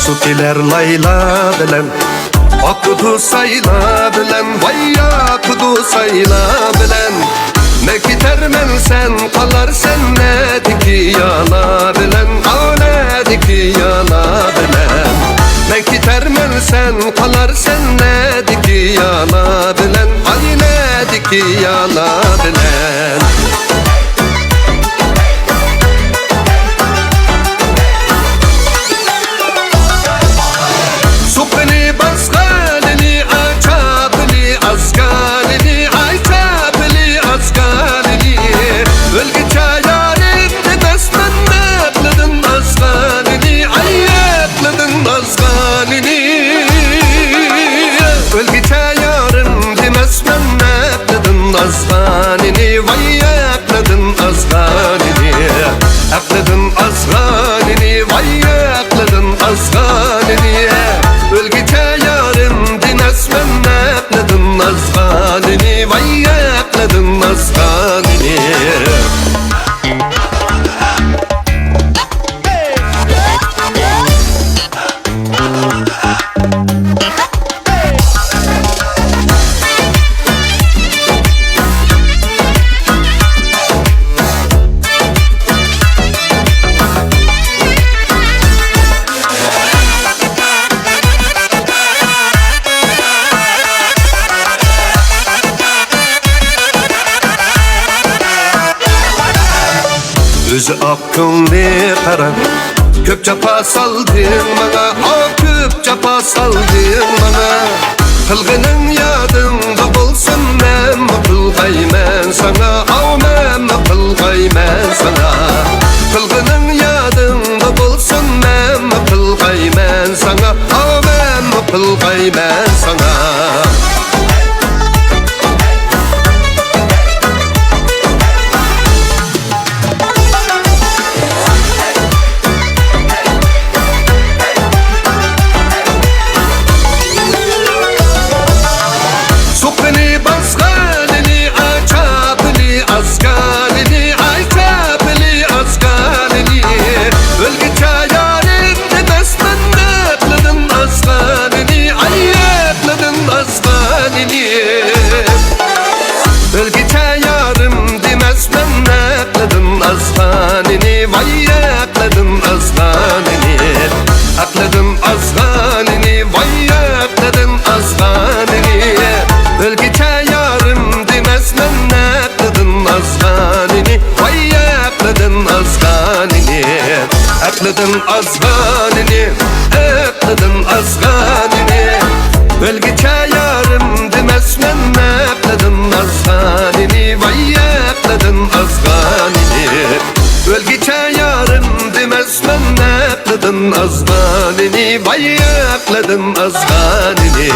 Su keler layla bilen, akudu sayla bilen, vay akudu sayla bilen. Ne gidermen sen kalar sen ne diki yana bilen, ne diki yana bilen. Ne gidermen sen kalar sen ne diki yana bilen, ne diki yana bilen. Azganini vay akladın azganini, akladın azganini vay akladın azganini. Ölgite yarım dinasmen akladın azganini vay akladın azganini. Özü aklını kara, köp çapa saldın bana, köp çapa saldın bana. Kılgının yadında bulsun men kılgaymen sana, men kılgaymen sana. Kılgının yadında bulsun men kılgaymen sana, men kılgaymen sana. Ölgite yarım demezmen akladın azganini, vay akladın azganini. Akladın azganini, vay akladın azganini. Ölgite yarım demezmen akladın azganini, vay akladın azganini. Akladın azganini, akladın azganini. Ölgite yarım demezmen akladın azganini, vay akladın azganini. Ölgite yarım demezmen akladın azganini, vay akladın azganini.